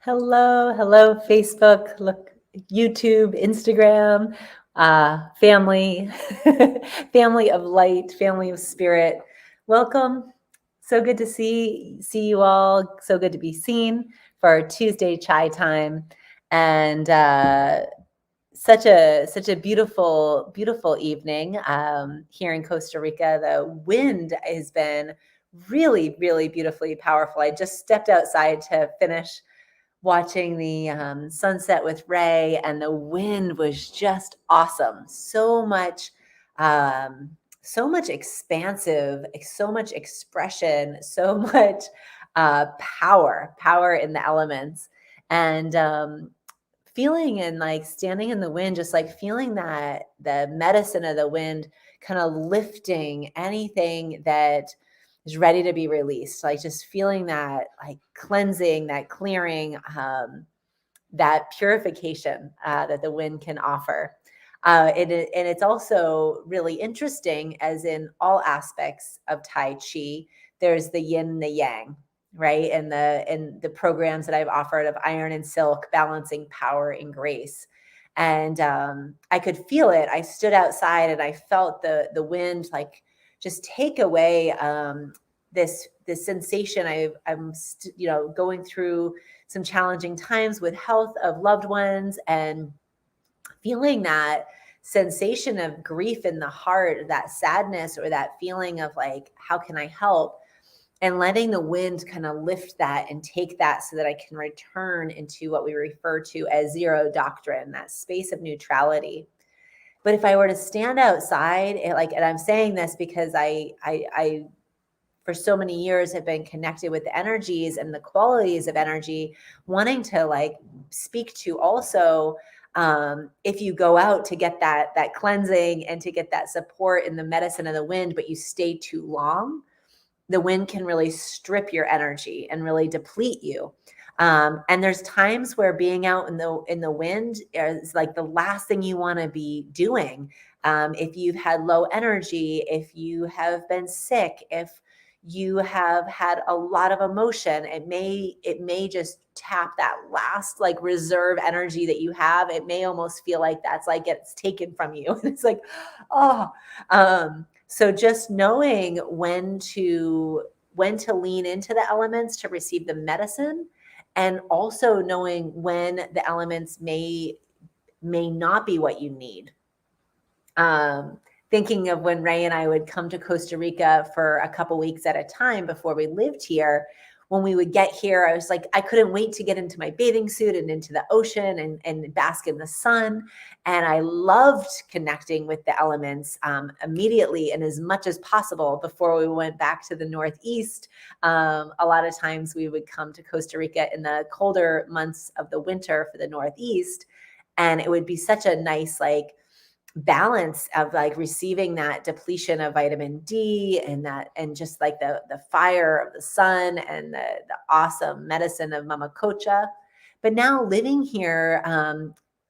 Hello, hello, Facebook, look, YouTube, Instagram, family, family of light, family of spirit. Welcome. So good to see you all. So good to be seen for our Tuesday chai time, and such a beautiful evening here in Costa Rica. The wind has been really beautifully powerful. I just stepped outside to finish watching the sunset with Ray, and the wind was just awesome. Um, so much expansive, so much expression, so much power in the elements, and feeling and like standing in the wind, just like feeling that the medicine of the wind kind of lifting anything that is ready to be released, like just feeling that like cleansing, that clearing, that purification that the wind can offer. And it's also really interesting, as in all aspects of Tai Chi, there's the yin and the yang, right? And the programs that I've offered of iron and silk, balancing power and grace. And I could feel it. I stood outside and I felt the wind like just take away this sensation. I'm going through some challenging times with health of loved ones, and feeling that sensation of grief in the heart, that sadness, or that feeling of like, how can I help? And letting the wind kind of lift that and take that so that I can return into what we refer to as zero doctrine, that space of neutrality. But if I were to stand outside, and I'm saying this because I for so many years have been connected with the energies and the qualities of energy, wanting to like speak to also, if you go out to get that cleansing and to get that support in the medicine of the wind, but you stay too long, the wind can really strip your energy and really deplete you. And there's times where being out in the wind is like the last thing you want to be doing. If you've had low energy, if you have been sick, if you have had a lot of emotion, it may just tap that last like reserve energy that you have. It may almost feel like that's like it's taken from you. It's like, oh, so just knowing when to lean into the elements to receive the medicine, and also knowing when the elements may not be what you need. Thinking of when Ray and I would come to Costa Rica for a couple weeks at a time before we lived here. When we would get here, I was like, I couldn't wait to get into my bathing suit and into the ocean and bask in the sun. And I loved connecting with the elements immediately and as much as possible before we went back to the Northeast. A lot of times we would come to Costa Rica in the colder months of the winter for the Northeast. And it would be such a nice, like, balance of like receiving that depletion of vitamin D, and just like the fire of the sun, and the awesome medicine of mama cocha. But now living here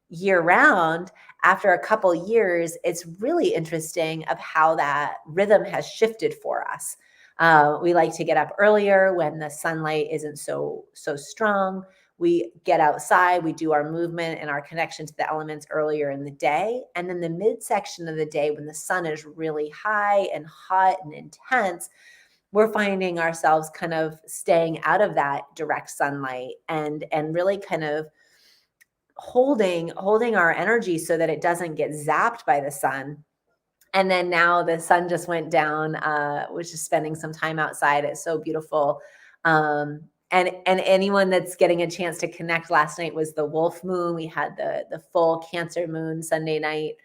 year round, after a couple years, it's really interesting of how that rhythm has shifted for us. We like to get up earlier when the sunlight isn't so strong. We get outside, we do our movement and our connection to the elements earlier in the day. And then the midsection of the day, when the sun is really high and hot and intense, we're finding ourselves kind of staying out of that direct sunlight, and really kind of holding our energy so that it doesn't get zapped by the sun. And then now the sun just went down, was just spending some time outside. It's so beautiful. And anyone that's getting a chance to connect, last night was the wolf moon. We had the full Cancer moon Sunday night.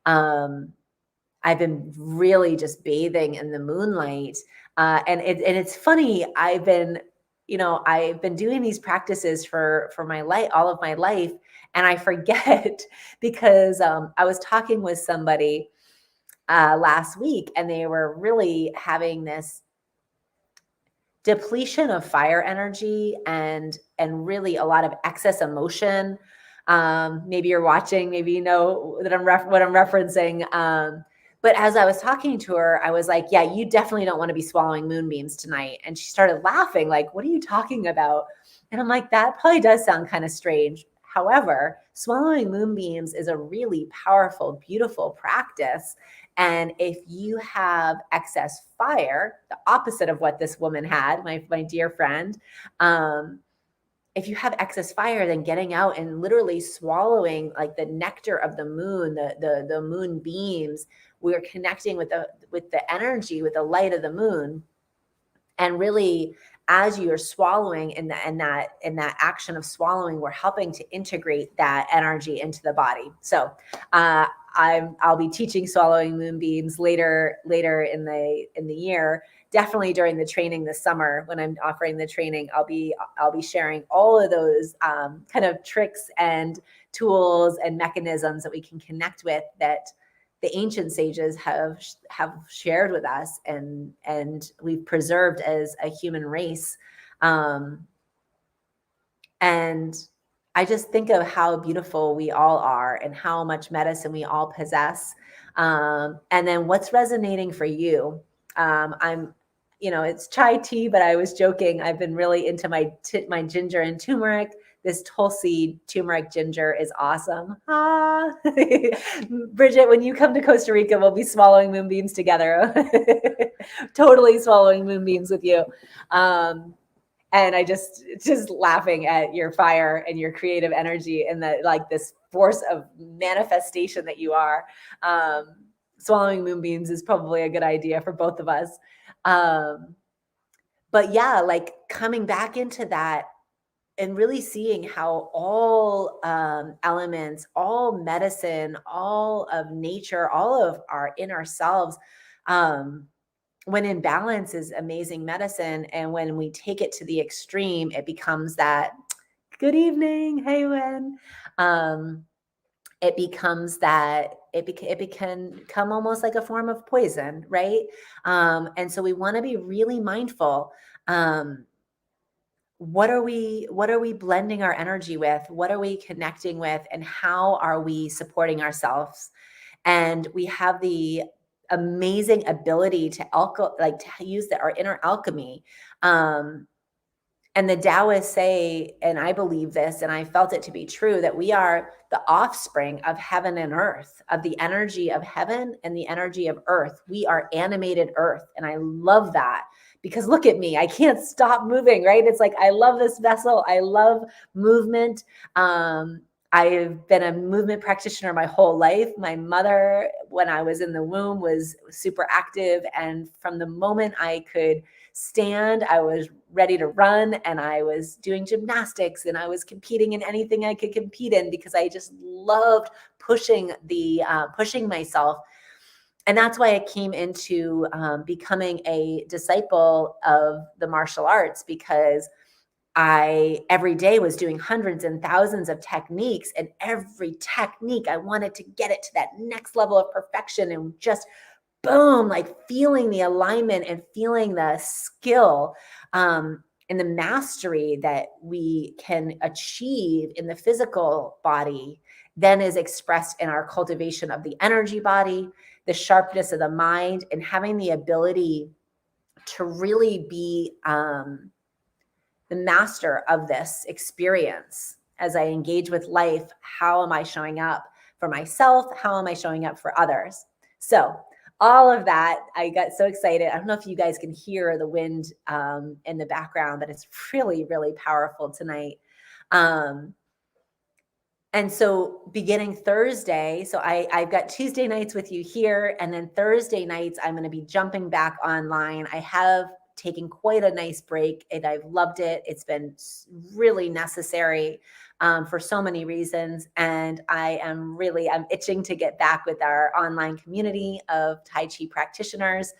I've been really just bathing in the moonlight. And it's funny. I've been doing these practices for my life, all of my life. And I forget because I was talking with somebody last week, and they were really having this depletion of fire energy, and really a lot of excess emotion. Maybe you're watching, maybe you know that what I'm referencing. But as I was talking to her, I was like, yeah, you definitely don't want to be swallowing moonbeams tonight. And she started laughing, like, what are you talking about? And I'm like, that probably does sound kind of strange. However, swallowing moonbeams is a really powerful, beautiful practice. And if you have excess fire, the opposite of what this woman had, my dear friend, if you have excess fire, then getting out and literally swallowing like the nectar of the moon, the moon beams, we're connecting with the energy, with the light of the moon. And really, as you're swallowing in that action of swallowing, we're helping to integrate that energy into the body. So I'll be teaching swallowing moonbeams later in the year. Definitely during the training this summer, when I'm offering the training, I'll be sharing all of those kind of tricks and tools and mechanisms that we can connect with, that the ancient sages have shared with us, and we've preserved as a human race. And I just think of how beautiful we all are and how much medicine we all possess. And then what's resonating for you? It's chai tea, but I was joking. I've been really into my ginger and turmeric. This Tulsi turmeric ginger is awesome. Bridget, when you come to Costa Rica, we'll be swallowing moonbeams together. Totally swallowing moonbeams with you. And I just laughing at your fire and your creative energy and this force of manifestation that you are. Swallowing moonbeams is probably a good idea for both of us. But yeah, like coming back into that and really seeing how all elements, all medicine, all of nature, all of our inner selves, when in balance, is amazing medicine. And when we take it to the extreme, it becomes that, good evening, hey, Wen. It becomes that it can become almost like a form of poison, right? And so we want to be really mindful. What are we blending our energy with? What are we connecting with? And how are we supporting ourselves? And we have the amazing ability to use our inner alchemy. And the Daoists say, and I believe this, and I felt it to be true, that we are the offspring of heaven and earth, of the energy of heaven and the energy of earth. We are animated earth. And I love that, because look at me, I can't stop moving, right? It's like, I love this vessel. I love movement. I've been a movement practitioner my whole life. My mother, when I was in the womb, was super active. And from the moment I could stand, I was ready to run, and I was doing gymnastics, and I was competing in anything I could compete in, because I just loved pushing myself. And that's why I came into becoming a disciple of the martial arts, because I every day was doing hundreds and thousands of techniques, and every technique I wanted to get it to that next level of perfection, and just boom, like feeling the alignment and feeling the skill and the mastery that we can achieve in the physical body then is expressed in our cultivation of the energy body, the sharpness of the mind, and having the ability to really be the master of this experience. As I engage with life, how am I showing up for myself? How am I showing up for others? So all of that, I got so excited. I don't know if you guys can hear the wind in the background, but it's really, really powerful tonight. And so beginning Thursday, so I've got Tuesday nights with you here, and then Thursday nights, I'm going to be jumping back online. I have taken quite a nice break, and I've loved it. It's been really necessary for so many reasons. And I'm itching to get back with our online community of Tai Chi practitioners.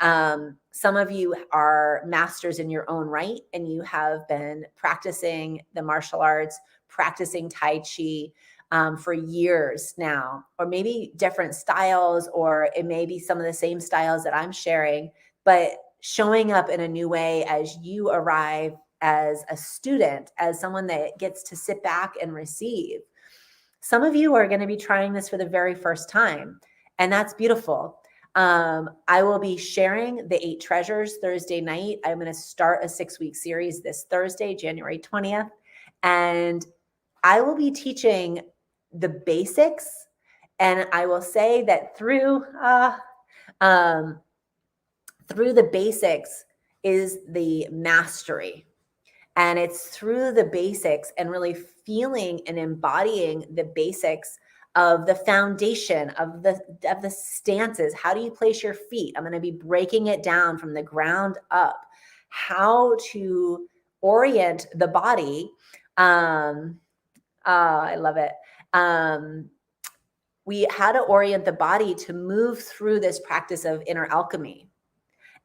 Some of you are masters in your own right, and you have been practicing the martial arts, practicing Tai Chi for years now, or maybe different styles, or it may be some of the same styles that I'm sharing, but showing up in a new way as you arrive as a student, as someone that gets to sit back and receive. Some of you are going to be trying this for the very first time, and that's beautiful. I will be sharing the 8 treasures Thursday night. I'm going to start a 6-week series this Thursday, January 20th. And I will be teaching the basics. And I will say that through the basics is the mastery. And it's through the basics and really feeling and embodying the basics of the foundation of the stances. How do you place your feet? I'm going to be breaking it down from the ground up, how to orient the body. I love it. How to orient the body to move through this practice of inner alchemy,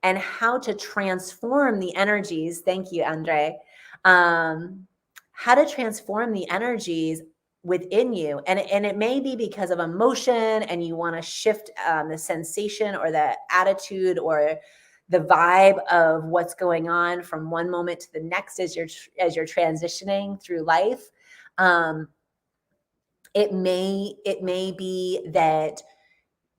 and how to transform the energies. Thank you, Andre. How to transform the energies within you. And it may be because of emotion and you want to shift the sensation or the attitude or the vibe of what's going on from one moment to the next as you're transitioning through life. It may be that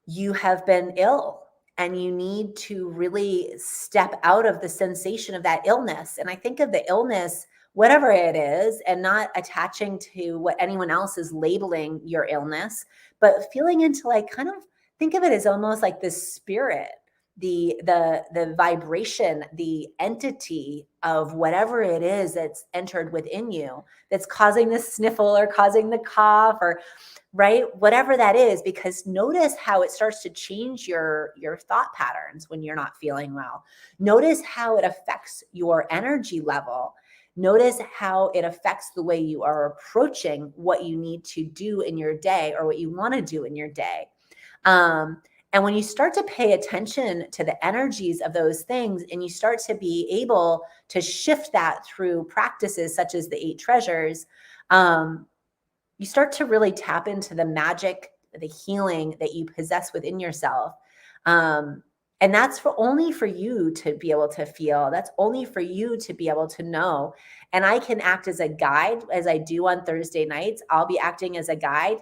you have been ill and you need to really step out of the sensation of that illness. And I think of the illness, whatever it is, and not attaching to what anyone else is labeling your illness, but feeling into like, kind of think of it as almost like the spirit, the vibration, the entity of whatever it is that's entered within you that's causing the sniffle or causing the cough or right, whatever that is. Because notice how it starts to change your thought patterns when you're not feeling well. Notice how it affects your energy level. Notice how it affects the way you are approaching what you need to do in your day or what you want to do in your day. And when you start to pay attention to the energies of those things and you start to be able to shift that through practices such as the 8 treasures, you start to really tap into the magic, the healing that you possess within yourself. And that's only for you to be able to feel. That's only for you to be able to know. And I can act as a guide, as I do on Thursday nights. I'll be acting as a guide,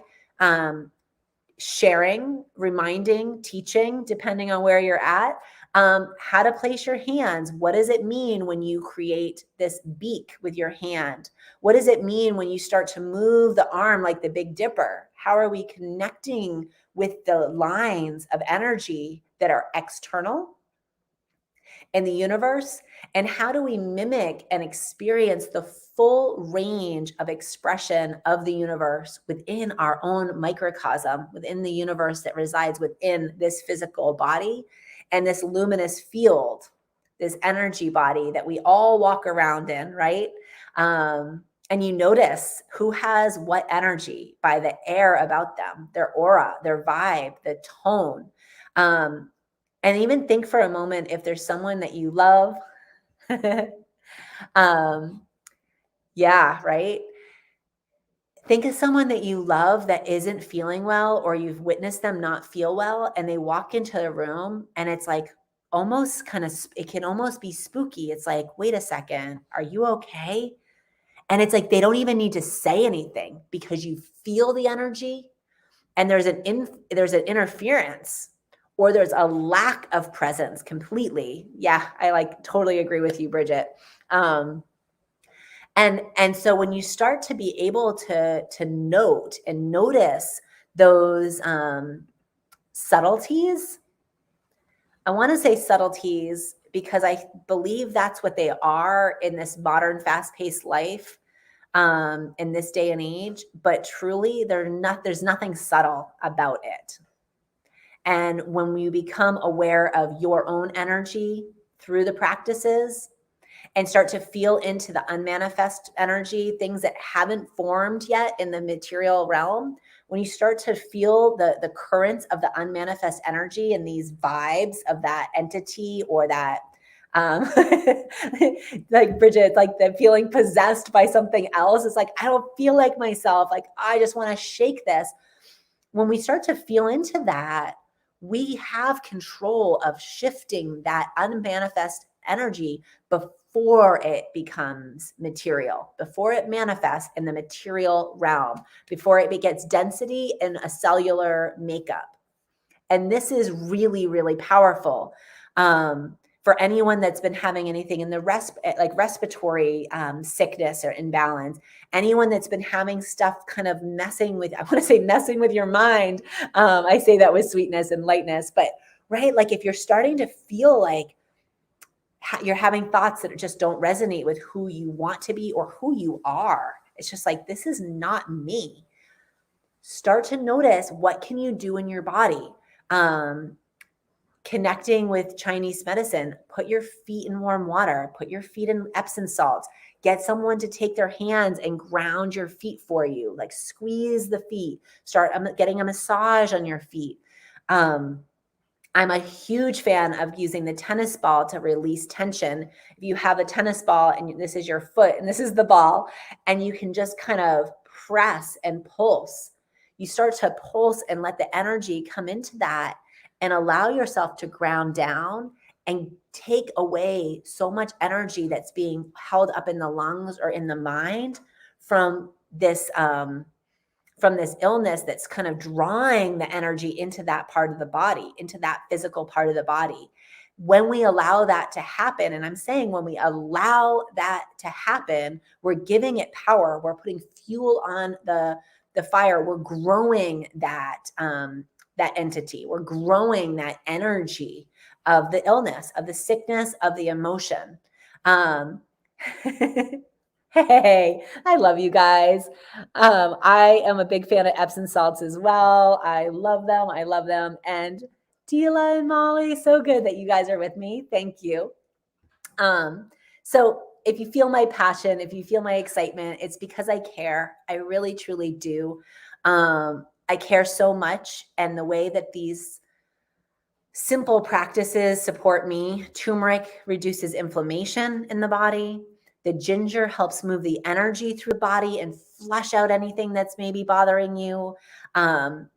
sharing, reminding, teaching, depending on where you're at, how to place your hands. What does it mean when you create this beak with your hand? What does it mean when you start to move the arm like the Big Dipper? How are we connecting with the lines of energy that are external in the universe? And how do we mimic and experience the full range of expression of the universe within our own microcosm, within the universe that resides within this physical body and this luminous field, this energy body that we all walk around in, right? And you notice who has what energy by the air about them, their aura, their vibe, the tone. And even think for a moment if there's someone that you love. Yeah, right. Think of someone that you love that isn't feeling well, or you've witnessed them not feel well, and they walk into the room and it's like almost it can almost be spooky. It's like, wait a second, are you okay? And it's like they don't even need to say anything because you feel the energy and there's an interference or there's a lack of presence completely. Yeah, I like totally agree with you, Bridget. And so when you start to be able to note and notice those subtleties, I want to say subtleties because I believe that's what they are in this modern fast-paced life, in this day and age, but truly there's nothing subtle about it. And when you become aware of your own energy through the practices and start to feel into the unmanifest energy, things that haven't formed yet in the material realm, when you start to feel the currents of the unmanifest energy and these vibes of that entity or that, like Bridget, like the feeling possessed by something else. It's like, I don't feel like myself. Like, I just want to shake this. When we start to feel into that, we have control of shifting that unmanifest energy before it becomes material, before it manifests in the material realm, before it gets density in a cellular makeup. And this is really, really powerful. For anyone that's been having anything in the respiratory sickness or imbalance, anyone that's been having stuff kind of messing with, I want to say messing with your mind. I say that with sweetness and lightness, but right, like if you're starting to feel like you're having thoughts that just don't resonate with who you want to be or who you are, it's just like, this is not me. Start to notice, what can you do in your body? Connecting with Chinese medicine, put your feet in warm water, put your feet in Epsom salts, get someone to take their hands and ground your feet for you, like squeeze the feet, start getting a massage on your feet. I'm a huge fan of using the tennis ball to release tension. If you have a tennis ball and this is your foot and this is the ball, and you can just kind of press and pulse, you start to pulse and let the energy come into that and allow yourself to ground down and take away so much energy that's being held up in the lungs or in the mind from this illness that's kind of drawing the energy into that part of the body, into that physical part of the body. When we allow that to happen, and I'm saying when we allow that to happen, we're giving it power. We're putting fuel on the fire. We're growing that entity. We're growing that energy of the illness, of the sickness, of the emotion. Hey, I love you guys. I am a big fan of Epsom salts as well. I love them. I love them. And Tila and Molly, so good that you guys are with me. Thank you. So if you feel my passion, if you feel my excitement, it's because I care. I really, truly do. I care so much. And the way that these simple practices support me, turmeric reduces inflammation in the body. The ginger helps move the energy through the body and flush out anything that's maybe bothering you. And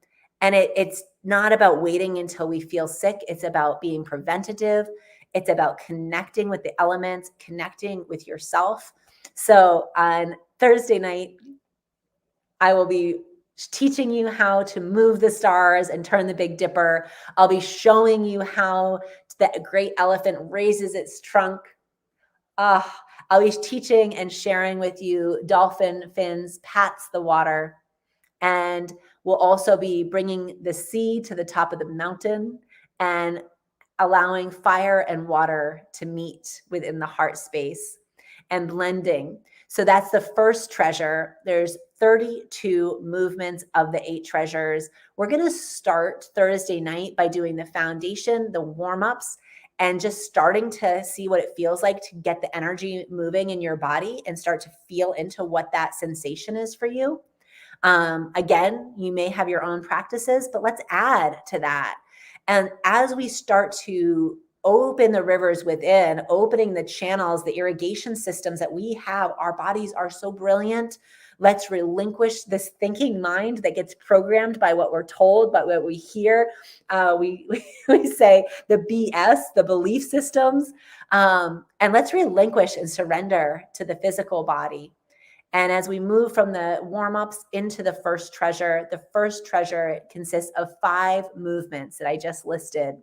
it's not about waiting until we feel sick. It's about being preventative. It's about connecting with the elements, connecting with yourself. So on Thursday night, I will be teaching you how to move the stars and turn the Big Dipper. I'll be showing you how the great elephant raises its trunk. I'll be teaching and sharing with you dolphin fins pats the water. And we'll also be bringing the sea to the top of the mountain and allowing fire and water to meet within the heart space and blending. So that's the first treasure. There's 32 movements of the 8 treasures. We're going to start Thursday night by doing the foundation, the warm-ups, and just starting to see what it feels like to get the energy moving in your body and start to feel into what that sensation is for you. Again, you may have your own practices, but let's add to that. And as we start to open the rivers within, opening the channels, the irrigation systems that we have, our bodies are so brilliant. Let's relinquish this thinking mind that gets programmed by what we're told, by what we hear. We say the BS, the belief systems, and let's relinquish and surrender to the physical body. And as we move from the warm-ups into the first treasure consists of 5 movements that I just listed.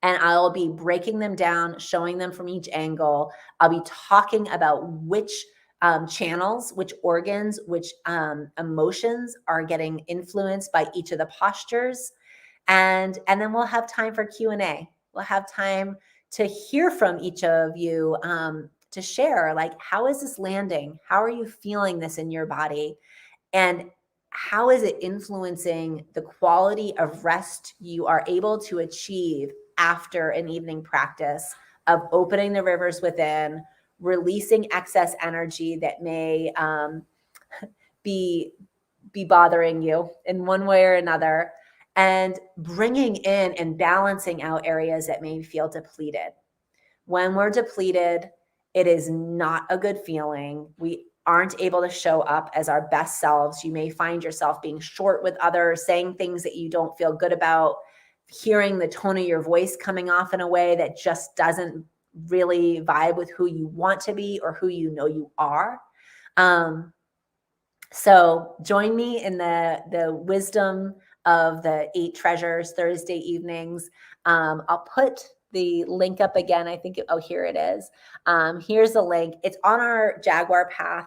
And I'll be breaking them down, showing them from each angle. I'll be talking about which channels, which organs, which emotions are getting influenced by each of the postures. And then we'll have time for Q&A. We'll have time to hear from each of you, to share, like, how is this landing? How are you feeling this in your body? And how is it influencing the quality of rest you are able to achieve after an evening practice of opening the rivers within, releasing excess energy that may be bothering you in one way or another, and bringing in and balancing out areas that may feel depleted. When we're depleted, it is not a good feeling. We aren't able to show up as our best selves. You may find yourself being short with others, saying things that you don't feel good about, hearing the tone of your voice coming off in a way that just doesn't really vibe with who you want to be or who you know you are. So join me in the wisdom of the 8 treasures Thursday evenings. I'll put the link up again. I think, oh, here it is. Here's the link. It's on our Jaguar Path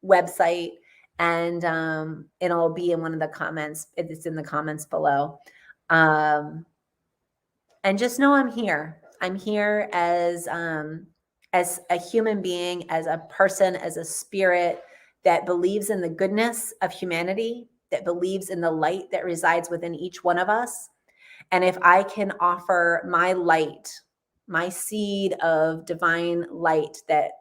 website, and it'll be in one of the comments. It's in the comments below. And just know I'm here. I'm here as a human being, as a person, as a spirit that believes in the goodness of humanity, that believes in the light that resides within each one of us. And if I can offer my light, my seed of divine light that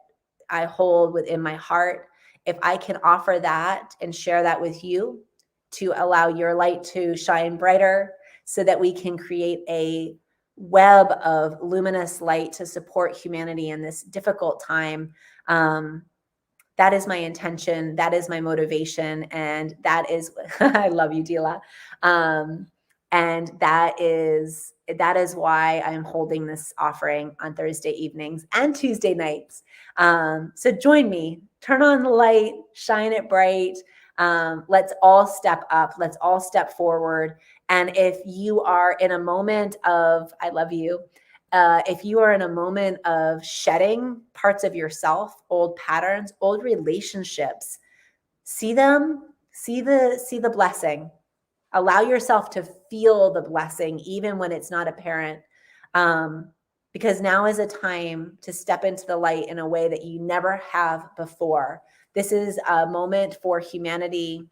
I hold within my heart, if I can offer that and share that with you to allow your light to shine brighter so that we can create a web of luminous light to support humanity in this difficult time, that is my intention. That is my motivation. And that is, I love you, Dila. And that is why I'm holding this offering on Thursday evenings and Tuesday nights. So join me, turn on the light, shine it bright. Let's all step up. Let's all step forward. And if you are in a moment of, I love you, if you are in a moment of shedding parts of yourself, old patterns, old relationships, see them, see the blessing. Allow yourself to feel the blessing, even when it's not apparent. Because now is a time to step into the light in a way that you never have before. This is a moment for humanity.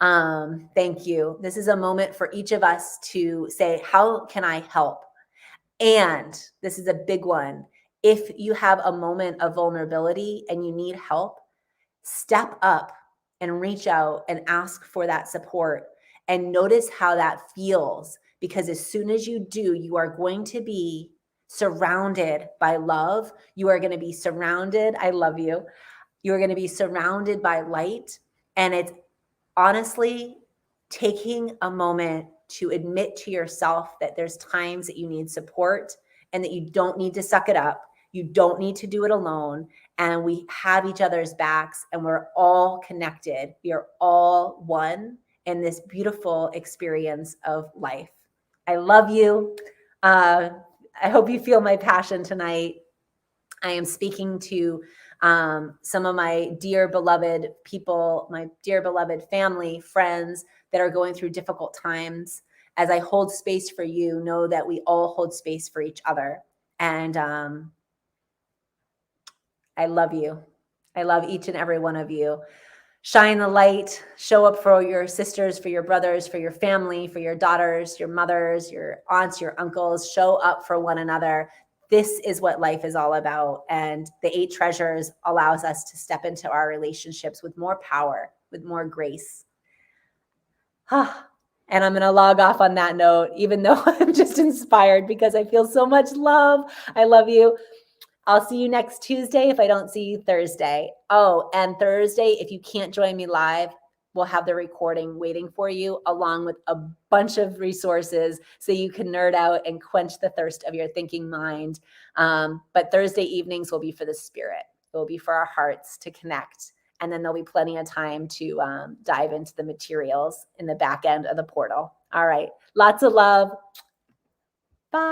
Thank you. This is a moment for each of us to say, how can I help? And this is a big one. If you have a moment of vulnerability and you need help, step up and reach out and ask for that support and notice how that feels. Because as soon as you do, you are going to be surrounded by love. You are going to be surrounded. I love you. You are going to be surrounded by light. And it's honestly taking a moment to admit to yourself that there's times that you need support and that you don't need to suck it up. You don't need to do it alone. And we have each other's backs and we're all connected. We are all one in this beautiful experience of life. I love you. I hope you feel my passion tonight. I am speaking to some of my dear beloved people, my dear beloved family, friends that are going through difficult times. As I hold space for you, know that we all hold space for each other. And I love you. I love each and every one of you. Shine the light, show up for your sisters, for your brothers, for your family, for your daughters, your mothers, your aunts, your uncles. Show up for one another. This is what life is all about. And the 8 treasures allows us to step into our relationships with more power, with more grace. And I'm going to log off on that note, even though I'm just inspired because I feel so much love. I love you. I'll see you next Tuesday if I don't see you Thursday. Oh, and Thursday, if you can't join me live, we'll have the recording waiting for you along with a bunch of resources so you can nerd out and quench the thirst of your thinking mind. But Thursday evenings will be for the spirit. It will be for our hearts to connect. And then there'll be plenty of time to dive into the materials in the back end of the portal. All right. Lots of love. Bye.